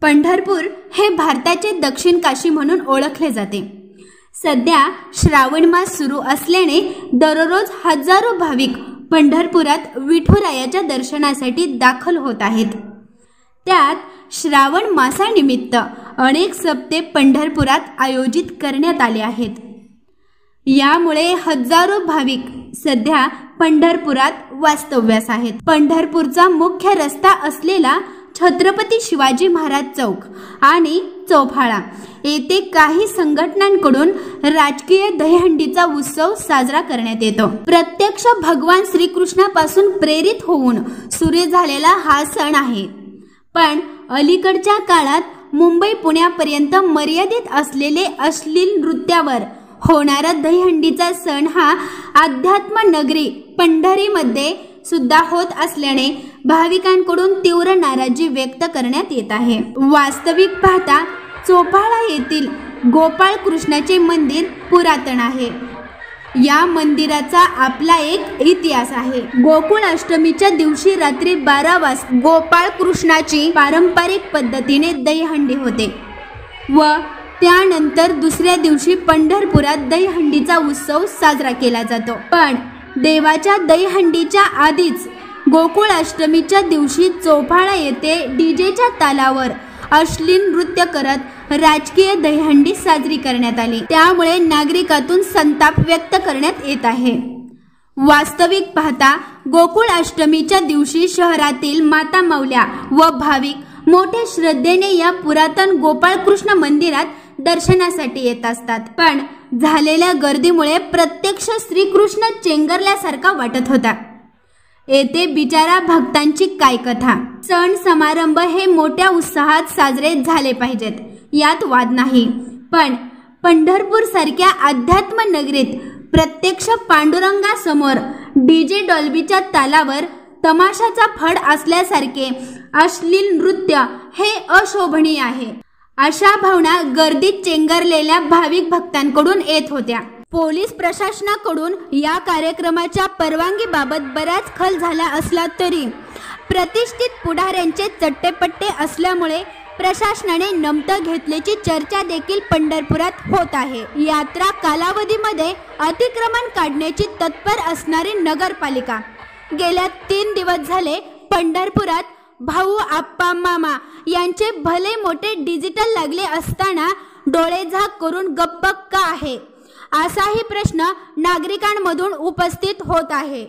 पंढरपूर हे भारताचे दक्षिण काशी म्हणून ओळखले जाते। सध्या श्रावण मास सुरू असल्याने दररोज हजारो भाविक पंढरपुरात विठुरायाच्या दर्शनासाठी दाखल होत आहेत। त्यात श्रावण मासानिमित्त अनेक सप्ते पंढरपुरात आयोजित करण्यात आले आहेत। यामुळे हजारो भाविक सध्या पंढरपुरात वास्तव्यास आहेत। पंढरपूरचा मुख्य रस्ता असलेला छत्रपती शिवाजी महाराज चौक आणि चौफाळा येथे काही संघटनांकडून राजकीय दहीहंडीचा उत्सव साजरा करण्यात येतो। प्रत्यक्ष भगवान श्रीकृष्णापासून प्रेरित होऊन सुरू झालेला हा सण आहे। पण अलीकडच्या काळात मुंबई पुण्यापर्यंत मर्यादित असलेले अश्लील नृत्यावर होणारा दहीहंडीचा सण हा अध्यात्म नगरी पंढरीमध्ये सुद्धा होत असल्याने भाविकांकडून तीव्र नाराजी व्यक्त करण्यात येत आहे। वास्तविक पाहता चौफाळा येथील गोपाळ कृष्णाचे मंदिर पुरातन आहे। या मंदिराचा आपला एक इतिहास आहे। गोकुळ अष्टमीच्या दिवशी रात्री 12 वाजता गोपाळ कृष्णाची पारंपरिक पद्धतीने दहीहंडी होते व त्यानंतर दुसऱ्या दिवशी पंढरपुरात दहीहंडीचा उत्सव साजरा केला जातो। पण देवाच्या दहीहंडीच्या आधीच गोकुळ अष्टमीच्या दिवशी चौफाळा येथे डीजेच्या तालावर अश्लील नृत्य करत राजकीय दहीहंडी साजरी करण्यात आली। त्यामुळे नागरिकातून संताप व्यक्त करण्यात येत आहे। वास्तविक पाहता गोकुळ अष्टमीच्या दिवशी शहरातील माता मौल्या व भाविक मोठ्या श्रद्धेने या पुरातन गोपाळकृष्ण मंदिरात दर्शनासाठी येत असतात। पण झालेल्या गर्दीमुळे प्रत्यक्ष श्रीकृष्ण चेंगरल्यासारखा वाटत होता। येथे बिचारा भक्तांची काय कथा। सण समारंभ हे मोठ्या उत्साहात साजरे झाले पाहिजेत, यात वाद नाही। पण पंढरपूर सारख्या अध्यात्म नगरीत प्रत्यक्ष पांडुरंगासमोर डीजे डॉल्बीच्या तालावर तमाशाचा फड असल्यासारखे अश्लील नृत्य हे अशोभनीय आहे, अशा भावना गर्दीत चेंगरलेल्या भाविक भक्तांकडून येत होत्या। पोलीस प्रशासनाकडून या कार्यक्रमाच्या परवानगीबाबत बराच खल झाला असला तरी प्रतिष्ठित पुढाऱ्यांचे चट्टेपट्टे असल्यामुळे प्रशासनाने नमतं घेतल्याची चर्चा देखील पंढरपुरात होत आहे। यात्रा कालावधीमध्ये अतिक्रमण काढण्याची तत्पर असणारी नगरपालिका गेल्या 3 दिवस झाले पंढरपुरात भाऊ आप्पा मामा यांचे भले मोठे डिजिटल लागले असताना डोळेझाक करून गप्प का आहे, असाही प्रश्न नागरिकांमधून उपस्थित होत आहे।